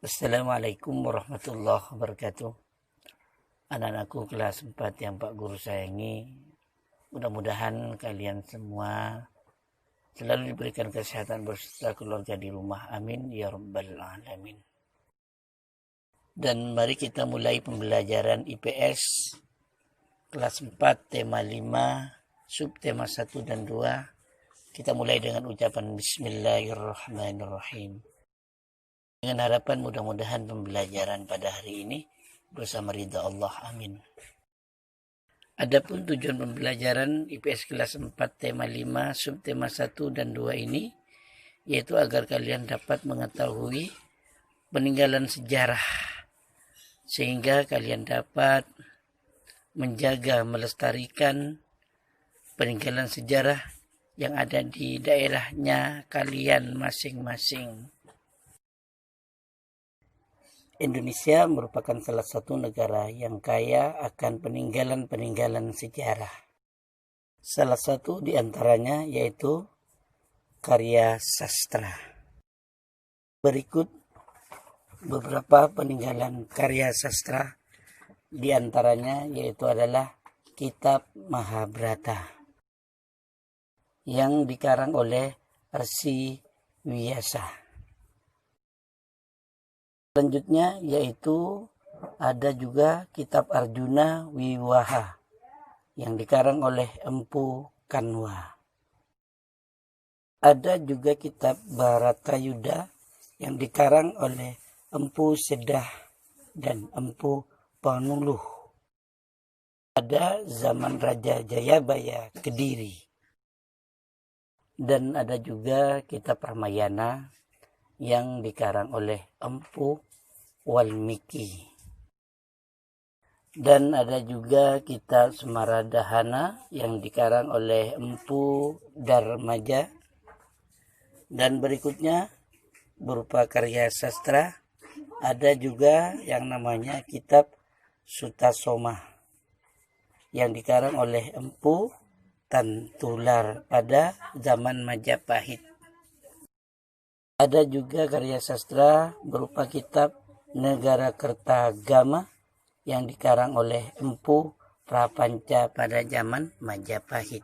Assalamualaikum warahmatullahi wabarakatuh. Anak-anakku kelas 4 yang Pak Guru sayangi, mudah-mudahan kalian semua selalu diberikan kesehatan beserta keluarga di rumah. Amin ya rabbal alamin. Dan mari kita mulai pembelajaran IPS kelas 4 tema 5, subtema 1 dan 2. Kita mulai dengan ucapan Bismillahirrahmanirrahim. Dengan harapan mudah-mudahan pembelajaran pada hari ini bersama ridha Allah. Amin. Adapun tujuan pembelajaran IPS kelas 4 tema 5 subtema 1 dan 2 ini yaitu agar kalian dapat mengetahui peninggalan sejarah sehingga kalian dapat menjaga melestarikan peninggalan sejarah yang ada di daerahnya kalian masing-masing. Indonesia merupakan salah satu negara yang kaya akan peninggalan-peninggalan sejarah. Salah satu di antaranya yaitu karya sastra. Berikut beberapa peninggalan karya sastra, di antaranya yaitu adalah Kitab Mahabharata yang dikarang oleh Rsi Vyasa. Selanjutnya yaitu ada juga Kitab Arjuna Wiwaha yang dikarang oleh Empu Kanwa. Ada juga Kitab Bharatayuda yang dikarang oleh Empu Sedah dan Empu Panuluh. Ada Zaman Raja Jayabaya Kediri. Dan ada juga Kitab Ramayana yang dikarang oleh Empu Walmiki. Dan ada juga Kitab Semaradhana yang dikarang oleh Empu Darmaja. Dan berikutnya berupa karya sastra ada juga yang namanya Kitab Sutasoma yang dikarang oleh Empu Tantular pada zaman Majapahit. Ada juga karya sastra berupa Kitab Negara Kertagama yang dikarang oleh Empu Prapanca pada zaman Majapahit.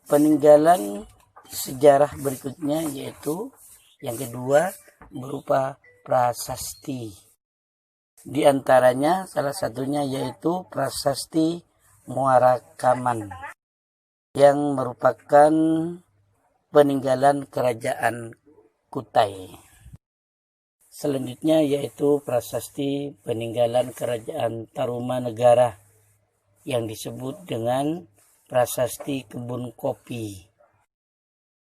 Peninggalan sejarah berikutnya yaitu yang kedua berupa prasasti. Di antaranya salah satunya yaitu Prasasti Muara Kaman yang merupakan peninggalan kerajaan Kutai. Selanjutnya yaitu prasasti peninggalan kerajaan Tarumanegara yang disebut dengan prasasti kebun kopi.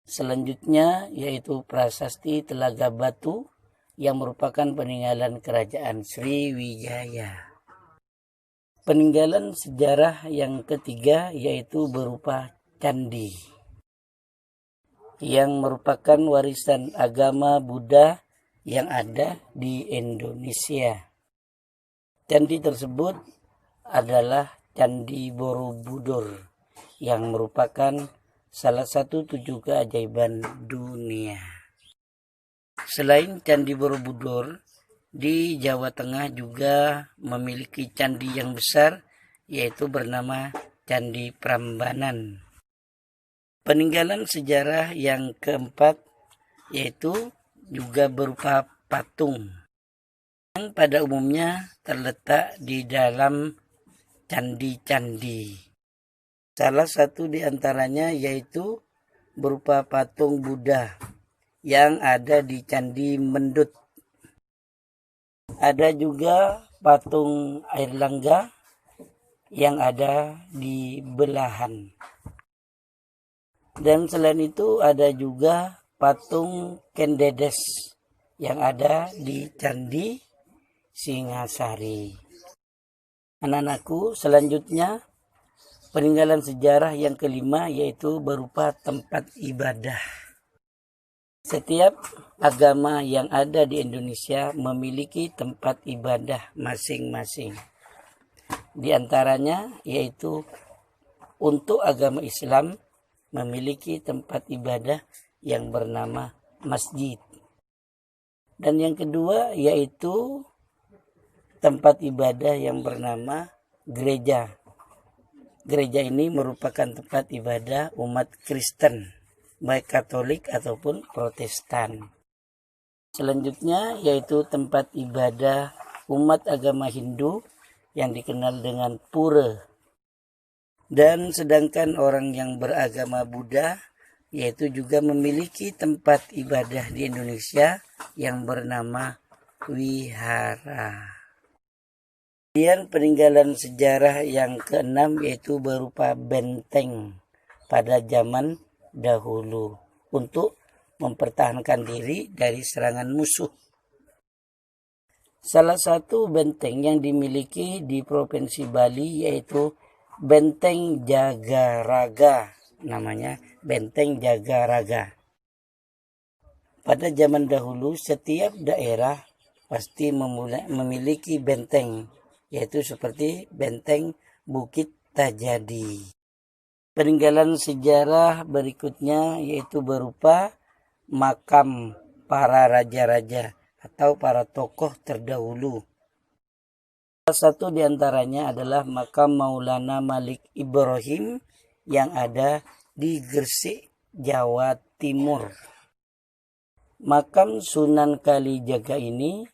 Selanjutnya yaitu prasasti Telaga Batu yang merupakan peninggalan kerajaan Sriwijaya. Peninggalan sejarah yang ketiga yaitu berupa candi yang merupakan warisan agama Buddha yang ada di Indonesia. Candi tersebut adalah Candi Borobudur yang merupakan salah satu 7 keajaiban dunia. Selain Candi Borobudur, di Jawa Tengah juga memiliki candi yang besar yaitu bernama Candi Prambanan. Peninggalan sejarah yang keempat yaitu juga berupa patung yang pada umumnya terletak di dalam candi-candi. Salah satu di antaranya yaitu berupa patung Buddha yang ada di Candi Mendut. Ada juga patung Airlangga yang ada di Belahan. Dan selain itu ada juga patung Kendedes yang ada di Candi Singasari. Anak-anakku, selanjutnya peninggalan sejarah yang kelima yaitu berupa tempat ibadah. Setiap agama yang ada di Indonesia memiliki tempat ibadah masing-masing. Di antaranya yaitu untuk agama Islam memiliki tempat ibadah yang bernama masjid. Dan yang kedua yaitu tempat ibadah yang bernama gereja. Gereja ini merupakan tempat ibadah umat Kristen, baik Katolik ataupun Protestan. Selanjutnya yaitu tempat ibadah umat agama Hindu yang dikenal dengan pura. Dan sedangkan orang yang beragama Buddha yaitu juga memiliki tempat ibadah di Indonesia yang bernama wihara. Kemudian peninggalan sejarah yang keenam yaitu berupa benteng pada zaman dahulu untuk mempertahankan diri dari serangan musuh. Salah satu benteng yang dimiliki di Provinsi Bali yaitu Benteng Jagaraga, namanya Benteng Jagaraga. Pada zaman dahulu setiap daerah pasti memiliki benteng, yaitu seperti Benteng Bukit Tajadi. Peninggalan sejarah berikutnya yaitu berupa makam para raja-raja atau para tokoh terdahulu. Salah satu diantaranya adalah makam Maulana Malik Ibrahim yang ada di Gresik, Jawa Timur. Makam Sunan Kalijaga ini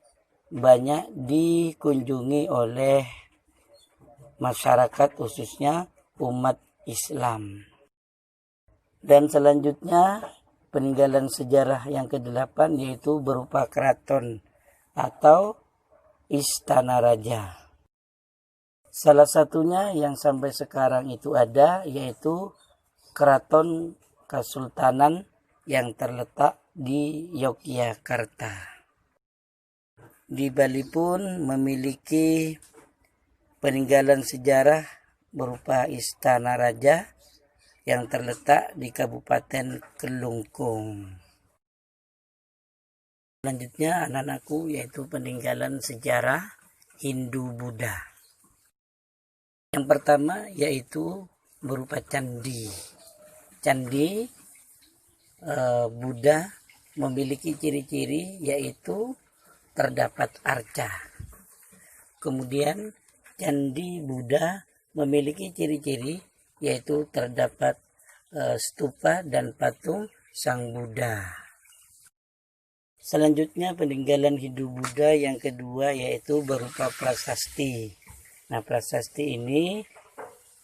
banyak dikunjungi oleh masyarakat khususnya umat Islam. Dan selanjutnya peninggalan sejarah yang ke-8 yaitu berupa keraton atau istana raja. Salah satunya yang sampai sekarang itu ada yaitu Keraton Kesultanan yang terletak di Yogyakarta. Di Bali pun memiliki peninggalan sejarah berupa istana raja yang terletak di Kabupaten Kelungkung. Selanjutnya anak-anakku yaitu peninggalan sejarah Hindu-Buddha. Yang pertama yaitu berupa candi. Candi Buddha memiliki ciri-ciri yaitu terdapat arca. Kemudian candi Buddha memiliki ciri-ciri yaitu terdapat stupa dan patung Sang Buddha. Selanjutnya peninggalan Hindu-Buddha yang kedua yaitu berupa prasasti. Nah, prasasti ini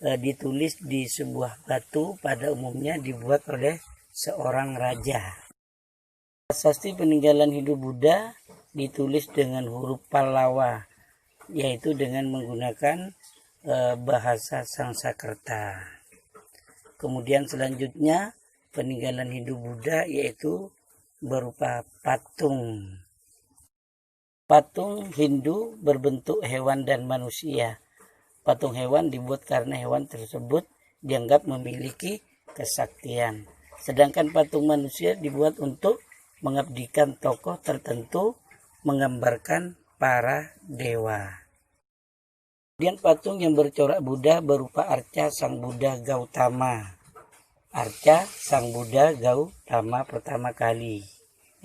ditulis di sebuah batu, pada umumnya dibuat oleh seorang raja. Prasasti peninggalan Hindu-Buddha ditulis dengan huruf Pallawa, yaitu dengan menggunakan bahasa Sanskerta. Kemudian selanjutnya peninggalan Hindu-Buddha yaitu berupa patung. Patung Hindu berbentuk hewan dan manusia. Patung hewan dibuat karena hewan tersebut dianggap memiliki kesaktian. Sedangkan patung manusia dibuat untuk mengabdikan tokoh tertentu, menggambarkan para dewa. Kemudian patung yang bercorak Buddha berupa arca Sang Buddha Gautama. Arca Sang Buddha Gautama pertama kali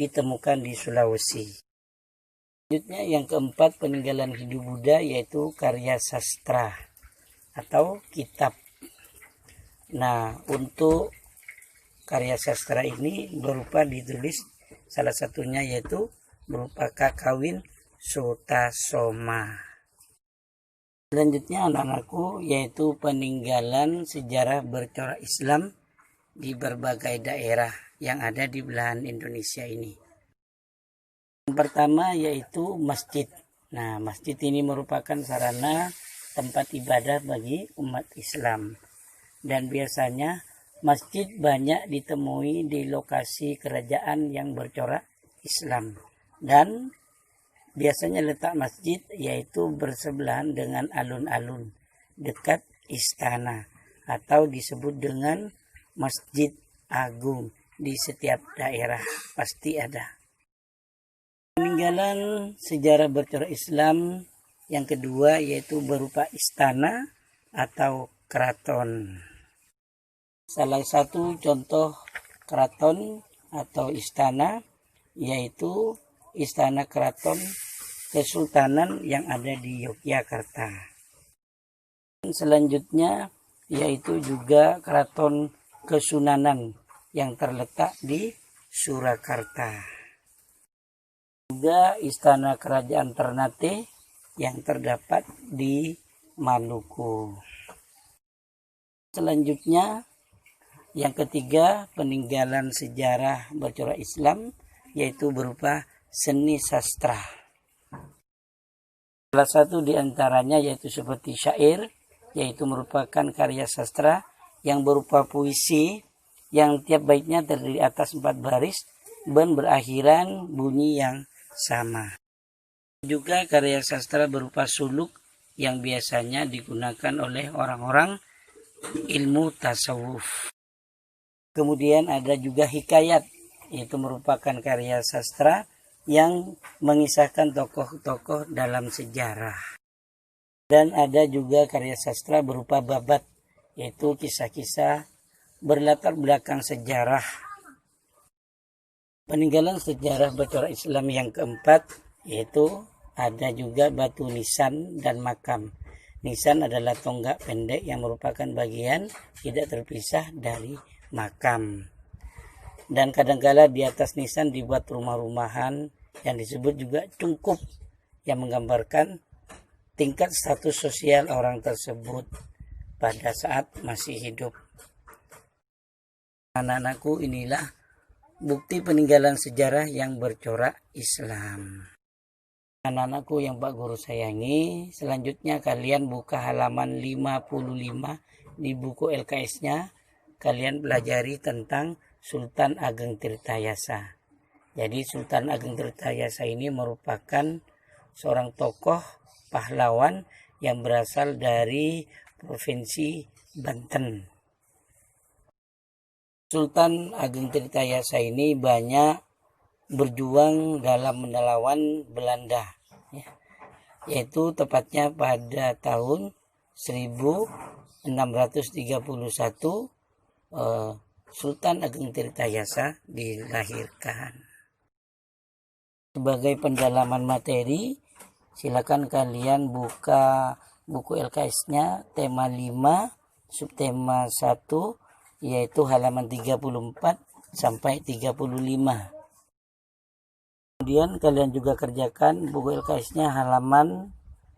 ditemukan di Sulawesi. Selanjutnya yang keempat peninggalan Hindu-Buddha yaitu karya sastra atau kitab. Nah, untuk karya sastra ini berupa ditulis salah satunya yaitu berupa Kakawin Sutasoma. Selanjutnya anak-anakku yaitu peninggalan sejarah bercorak Islam di berbagai daerah yang ada di belahan Indonesia ini. Yang pertama yaitu masjid. Nah, masjid ini merupakan sarana tempat ibadah bagi umat Islam. Dan biasanya masjid banyak ditemui di lokasi kerajaan yang bercorak Islam. Dan biasanya letak masjid yaitu bersebelahan dengan alun-alun dekat istana atau disebut dengan Masjid Agung. Di setiap daerah pasti ada. Peninggalan sejarah bercorak Islam yang kedua yaitu berupa istana atau keraton. Salah satu contoh keraton atau istana yaitu istana keraton kesultanan yang ada di Yogyakarta. Selanjutnya yaitu juga keraton Kesunanan yang terletak di Surakarta. Juga istana kerajaan Ternate yang terdapat di Maluku. Selanjutnya yang ketiga, peninggalan sejarah bercorak Islam, yaitu berupa seni sastra. Salah satu di antaranya yaitu seperti syair, yaitu merupakan karya sastra yang berupa puisi yang tiap baitnya terdiri atas 4 baris dan berakhiran bunyi yang sama. Juga karya sastra berupa suluk yang biasanya digunakan oleh orang-orang ilmu tasawuf. Kemudian ada juga hikayat, yaitu merupakan karya sastra yang mengisahkan tokoh-tokoh dalam sejarah. Dan ada juga karya sastra berupa babat, yaitu kisah-kisah berlatar belakang sejarah. Peninggalan sejarah bercorak Islam yang keempat, yaitu ada juga batu nisan dan makam. Nisan adalah tonggak pendek yang merupakan bagian tidak terpisah dari makam. Dan kadangkala di atas nisan dibuat rumah-rumahan yang disebut juga cungkup, yang menggambarkan tingkat status sosial orang tersebut pada saat masih hidup. Anak-anakku, inilah bukti peninggalan sejarah yang bercorak Islam. Anak-anakku yang Pak Guru sayangi, selanjutnya kalian buka halaman 55 di buku LKS-nya. Kalian pelajari tentang Sultan Ageng Tirtayasa. Jadi Sultan Ageng Tirtayasa ini merupakan seorang tokoh pahlawan yang berasal dari Provinsi Banten. Sultan Ageng Tirtayasa ini banyak berjuang dalam melawan Belanda, yaitu tepatnya pada tahun 1631 Sultan Ageng Tirtayasa dilahirkan. Sebagai pendalaman materi, silakan kalian buka buku LKS-nya tema 5 subtema 1, yaitu halaman 34 sampai 35. Kemudian kalian juga kerjakan buku LKS-nya halaman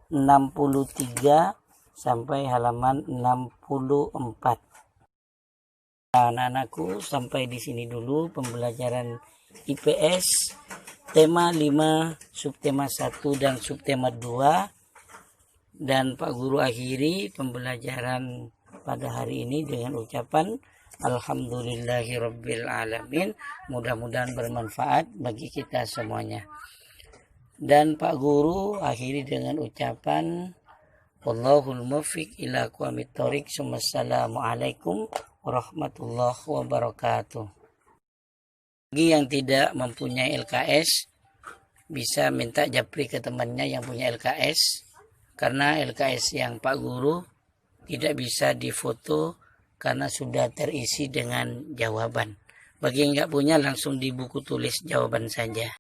63 sampai halaman 64. Anak-anakku, sampai di sini dulu pembelajaran IPS tema 5, subtema 1 dan subtema 2. Dan Pak Guru akhiri pembelajaran pada hari ini dengan ucapan Alhamdulillahirabbil alamin. Mudah-mudahan bermanfaat bagi kita semuanya. Dan Pak Guru akhiri dengan ucapan Wallahul muwaffiq ila aqwamit thoriq. Wassalamualaikum warahmatullahi wabarakatuh. Bagi yang tidak mempunyai LKS, bisa minta japri ke temannya yang punya LKS, karena LKS yang Pak Guru tidak bisa difoto karena sudah terisi dengan jawaban. Bagi yang nggak punya, langsung di buku tulis jawaban saja.